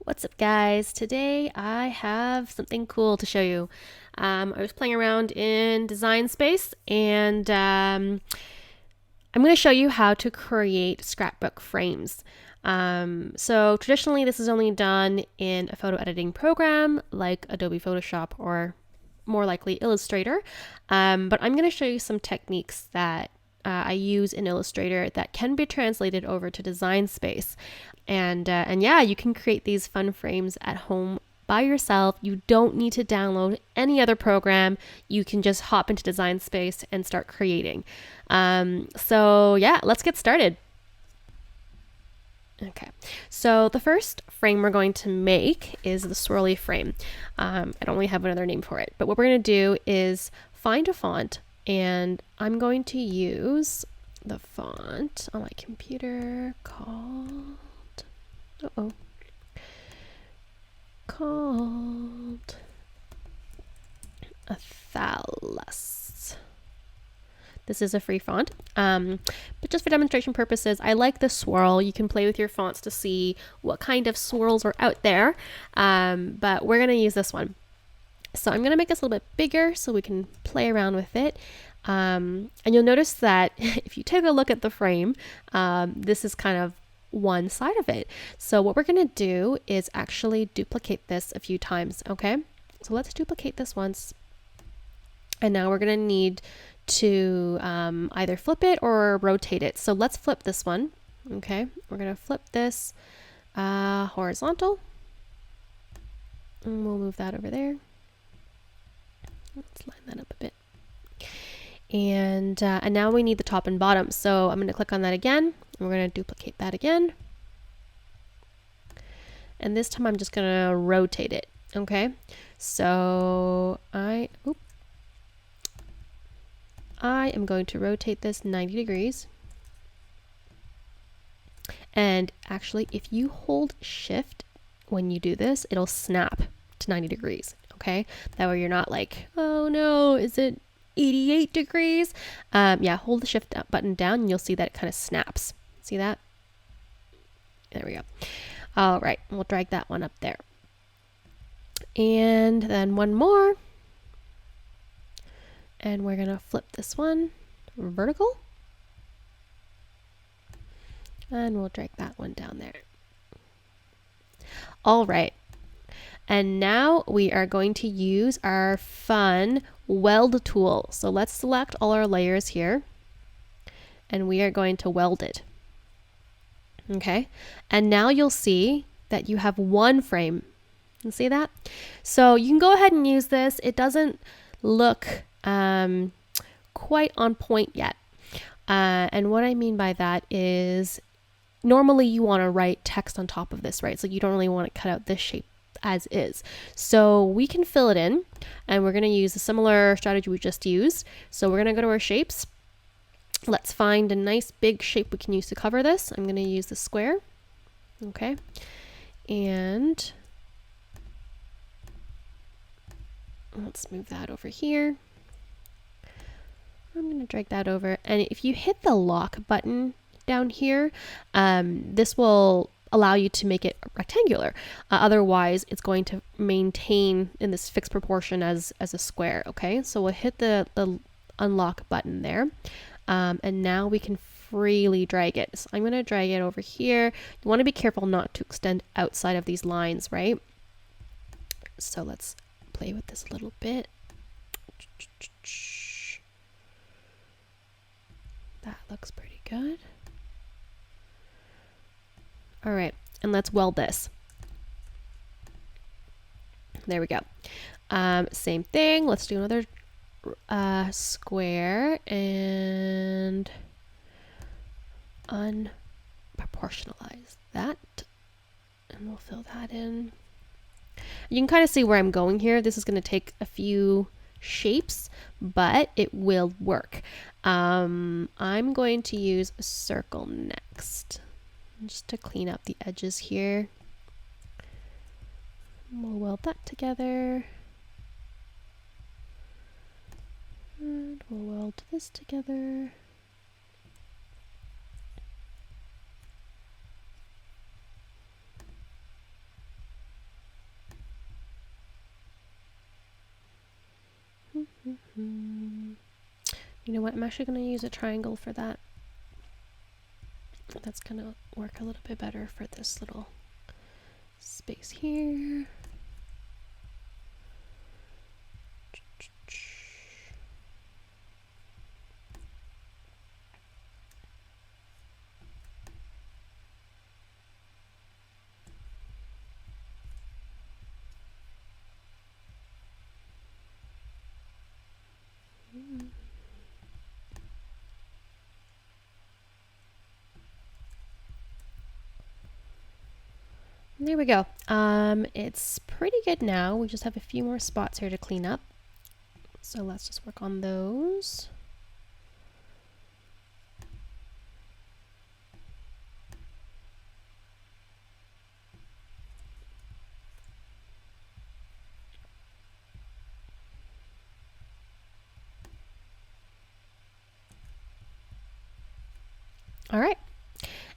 What's up, guys? Today I have something cool to show you. I was playing around in Design Space and I'm going to show you how to create scrapbook frames. So traditionally this is only done in a photo editing program like Adobe Photoshop or more likely Illustrator. But I'm going to show you some techniques that I use in Illustrator that can be translated over to Design Space. And yeah, you can create these fun frames at home by yourself. You don't need to download any other program. You can just hop into Design Space and start creating. So yeah, let's get started. Okay, so the first frame we're going to make is the Swirly Frame. I don't really have another name for it, but what we're going to do is find a font, and I'm going to use the font on my computer called, called Athalas. This is a free font, but just for demonstration purposes, I like the swirl. You can play with your fonts to see what kind of swirls are out there, but we're going to use this one. So I'm going to make this a little bit bigger so we can play around with it. And you'll notice that if you take a look at the frame, this is kind of one side of it. So what we're going to do is actually duplicate this a few times, okay? So let's duplicate this once. And now we're going to need to either flip it or rotate it. So let's flip this one. Okay, we're going to flip this horizontal. And we'll move that over there. Let's line that up a bit. And now we need the top and bottom. So I'm going to click on that again. We're going to duplicate that again. And this time I'm just going to rotate it. Okay, so I am going to rotate this 90 degrees. And actually, if you hold shift when you do this, it'll snap to 90 degrees. Okay, that way you're not like, oh no, is it 88 degrees? Yeah, hold the shift button down and you'll see that it kind of snaps. See that? There we go. All right, we'll drag that one up there. And then one more. And we're gonna flip this one vertical. And we'll drag that one down there. All right. And now we are going to use our fun weld tool. So let's select all our layers here. And we are going to weld it. Okay. And now you'll see that you have one frame. You see that? So you can go ahead and use this. It doesn't look quite on point yet. And what I mean by that is normally you want to write text on top of this, right? So you don't really want to cut out this shape as is. So we can fill it in, and we're going to use a similar strategy we just used. So we're going to go to our shapes. Let's find a nice big shape we can use to cover this. I'm going to use the square. Okay. And let's move that over here. I'm going to drag that over. And if you hit the lock button down here, this will allow you to make it rectangular. Otherwise, it's going to maintain in this fixed proportion as a square. Okay, so we'll hit the unlock button there. And now we can freely drag it. So I'm going to drag it over here. You want to be careful not to extend outside of these lines, right? So let's play with this a little bit. That looks pretty good. All right, and let's weld this. There we go. Same thing. Let's do another square and unproportionalize that. And we'll fill that in. You can kind of see where I'm going here. This is going to take a few shapes, but it will work. I'm going to use a circle next, just to clean up the edges here. We'll weld that together. And we'll weld this together. You know what? I'm actually going to use a triangle for that. That's going to work a little bit better for this little space here. There we go. It's pretty good now. We just have a few more spots here to clean up. So let's just work on those. All right.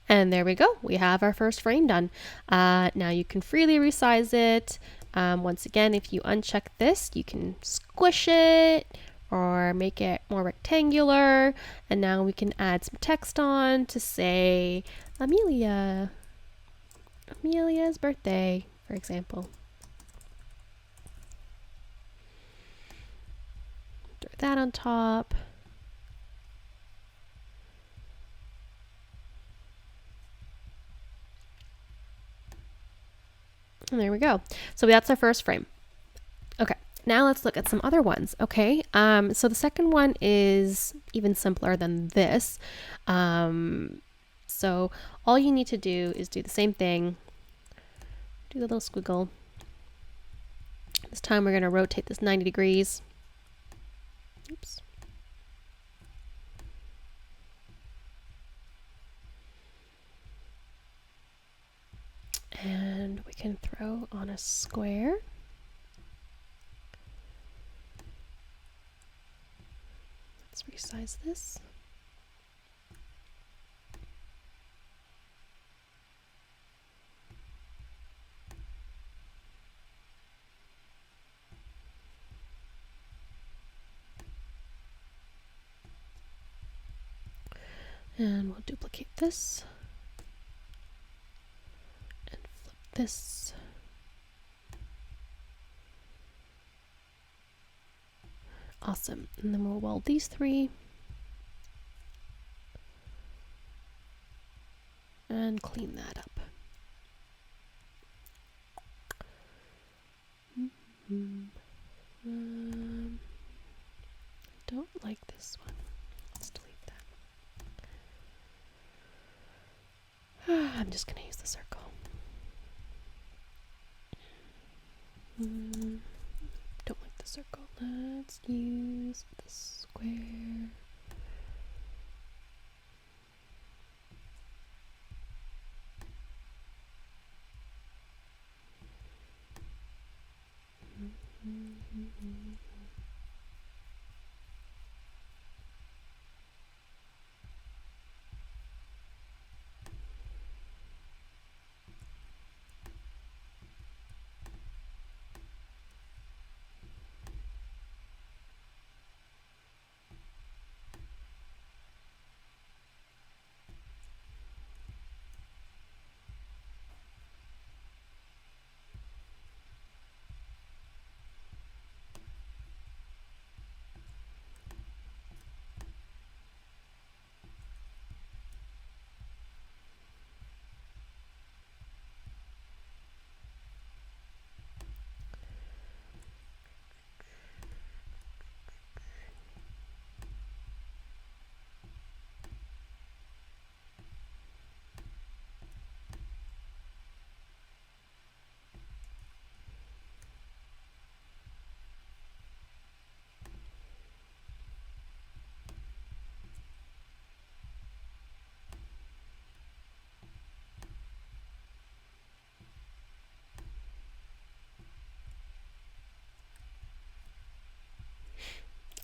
And there we go. We have our first frame done. Now you can freely resize it. Once again, if you uncheck this, you can squish it or make it more rectangular. And now we can add some text on to say Amelia's birthday, for example. Throw that on top. And there we go. So that's our first frame. Okay, now let's look at some other ones. Okay, so the second one is even simpler than this. So all you need to do is do the same thing. Do the little squiggle. This time we're going to rotate this 90 degrees. Oops. And we can throw on a square. Let's resize this. And we'll duplicate this. This. Awesome. And then we'll weld these three. And clean that up. I don't like this one. Let's delete that. I'm just going to use the circle. Don't like the circle. Let's use the square.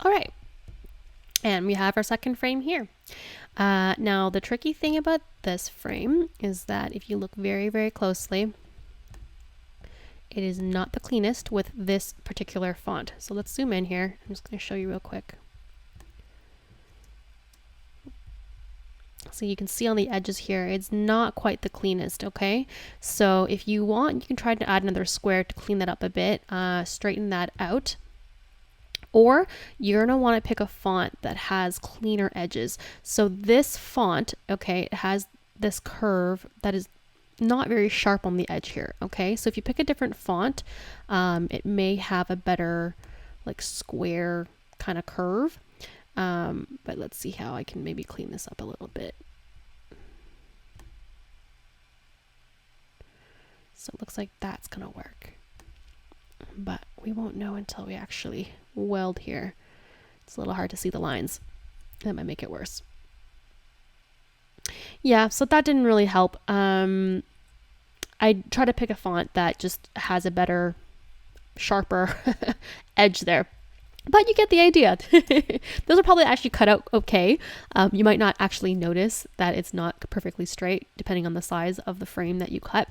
All right, and we have our second frame here. Now the tricky thing about this frame is that if you look very, very closely, it is not the cleanest with this particular font. So let's zoom in here. I'm just going to show you real quick. So you can see on the edges here, it's not quite the cleanest, okay? So if you want, you can try to add another square to clean that up a bit, straighten that out. Or you're gonna wanna pick a font that has cleaner edges. So this font, okay, it has this curve that is not very sharp on the edge here, okay? So if you pick a different font, it may have a better like square kind of curve. But let's see how I can maybe clean this up a little bit. So it looks like that's gonna work, but we won't know until we actually weld here. It's a little hard to see the lines. That might make it worse. Yeah, so that didn't really help. I try to pick a font that just has a better, sharper edge there. But you get the idea. Those are probably actually cut out okay. You might not actually notice that it's not perfectly straight, depending on the size of the frame that you cut.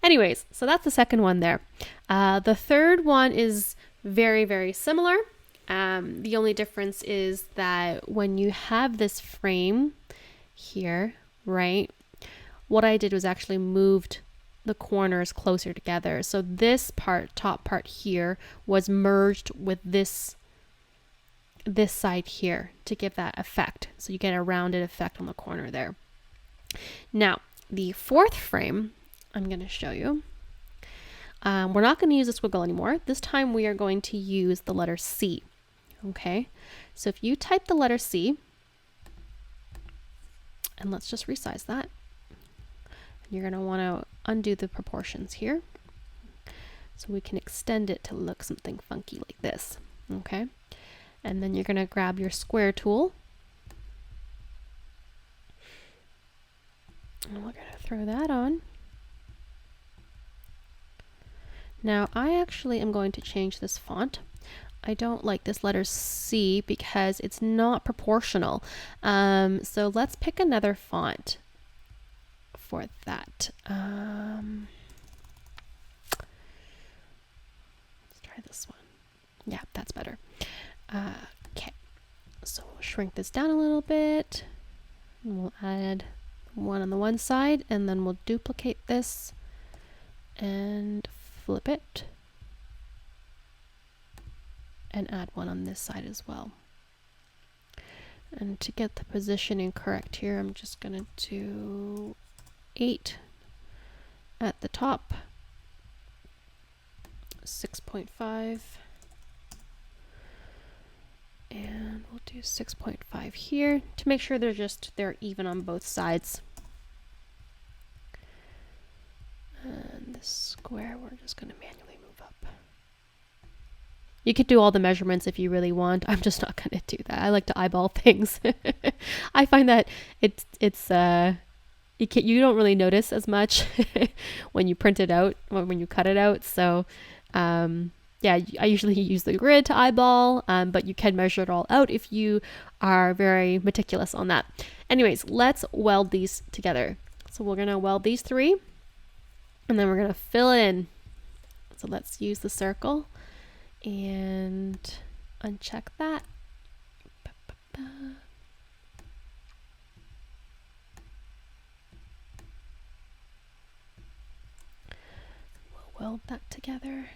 Anyways, so that's the second one there. The third one is very, very similar. The only difference is that when you have this frame here, right, what I did was actually moved the corners closer together. So this part, top part here, was merged with this side here to give that effect. So you get a rounded effect on the corner there. Now, the fourth frame, I'm going to show you. We're not going to use the squiggle anymore. This time we are going to use the letter C. Okay, so if you type the letter C, and let's just resize that. You're going to want to undo the proportions here. So we can extend it to look something funky like this. Okay, and then you're going to grab your square tool. And we're going to throw that on. Now I actually am going to change this font. I don't like this letter C because it's not proportional. So let's pick another font for that. Let's try this one. Yeah, that's better. Okay, so we'll shrink this down a little bit. And we'll add one on the one side, and then we'll duplicate this and flip it and add one on this side as well. And to get the positioning correct here, I'm just going to do 8 at the top, 6.5, and we'll do 6.5 here to make sure they're even on both sides. And this square we're just going to manually move up. You could do all the measurements if you really want. I'm just not going to do that. I like to eyeball things. I find that you don't really notice as much when you print it out or when you cut it out. So yeah, I usually use the grid to eyeball, but you can measure it all out if you are very meticulous on that. Anyways, let's weld these together. So we're going to weld these 3. And then we're going to fill in. So let's use the circle and uncheck that. We'll weld that together.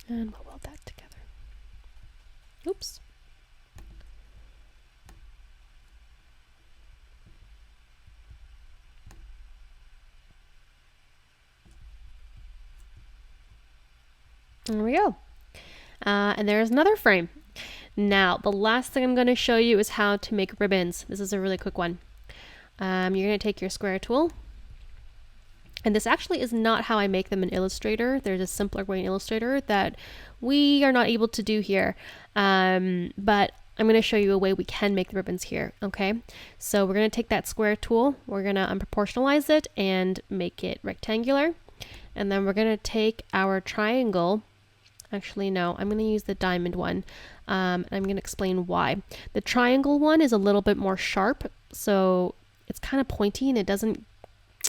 And we'll weld that together. Oops. There we go. And there's another frame. Now, the last thing I'm going to show you is how to make ribbons. This is a really quick one. You're going to take your square tool. And this actually is not how I make them in Illustrator. There's a simpler way in Illustrator that we are not able to do here. But I'm going to show you a way we can make the ribbons here, okay? So we're going to take that square tool, we're going to unproportionalize it and make it rectangular. And then we're going to take our triangle. Actually, no, I'm going to use the diamond one. I'm going to explain why. The triangle one is a little bit more sharp, so it's kind of pointy and it doesn't,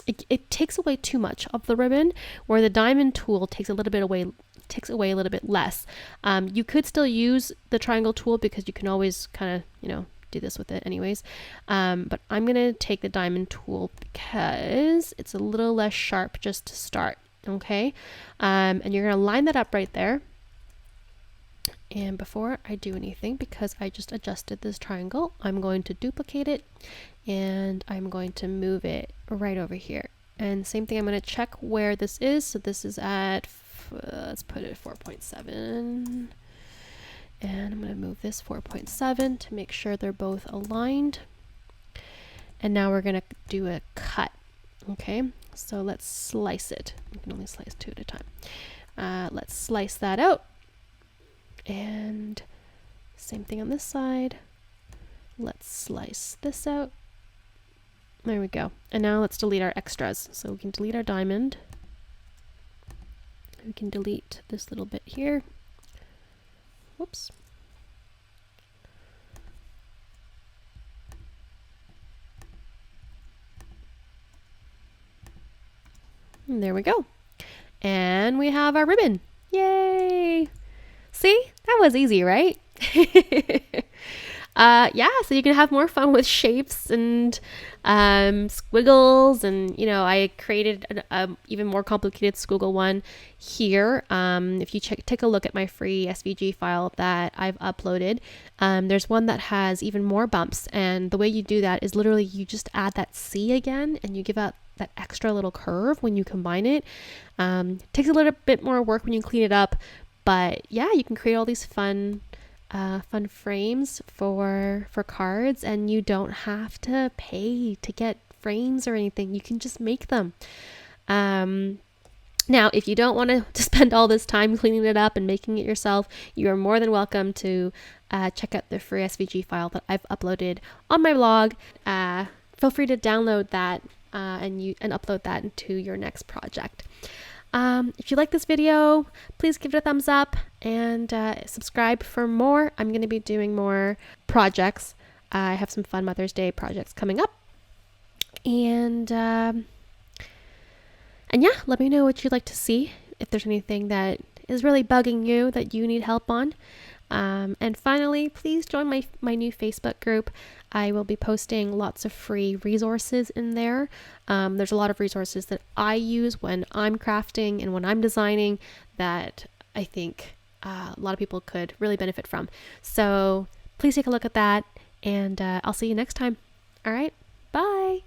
it takes away too much of the ribbon, where the diamond tool takes a little bit away, a little bit less. You could still use the triangle tool because you can always kind of, you know, do this with it anyways. But I'm going to take the diamond tool because it's a little less sharp just to start. Okay. And you're going to line that up right there. And before I do anything, because I just adjusted this triangle, I'm going to duplicate it and I'm going to move it right over here. And same thing, I'm going to check where this is. So this is at, let's put it 4.7. And I'm going to move this 4.7 to make sure they're both aligned. And now we're going to do a cut. Okay, so let's slice it. You can only slice 2 at a time. Let's slice that out. And same thing on this side. Let's slice this out. There we go. And now let's delete our extras. So we can delete our diamond. We can delete this little bit here. Whoops. And there we go. And we have our ribbon. Yay! See, that was easy, right? Yeah, so you can have more fun with shapes and squiggles, and you know, I created an even more complicated squiggle one here. If you take a look at my free SVG file that I've uploaded, there's one that has even more bumps, and the way you do that is literally you just add that C again and you give out that extra little curve when you combine it. Takes a little bit more work when you clean it up, but yeah, you can create all these fun frames for cards, and you don't have to pay to get frames or anything. You can just make them. Now, if you don't want to spend all this time cleaning it up and making it yourself, you are more than welcome to check out the free SVG file that I've uploaded on my blog. Feel free to download that and upload that into your next project. If you like this video, please give it a thumbs up and subscribe for more. I'm going to be doing more projects. I have some fun Mother's Day projects coming up. And yeah, let me know what you'd like to see, if there's anything that is really bugging you that you need help on. And finally, please join my new Facebook group. I will be posting lots of free resources in there. There's a lot of resources that I use when I'm crafting and when I'm designing that I think a lot of people could really benefit from. So please take a look at that, and I'll see you next time. All right, bye.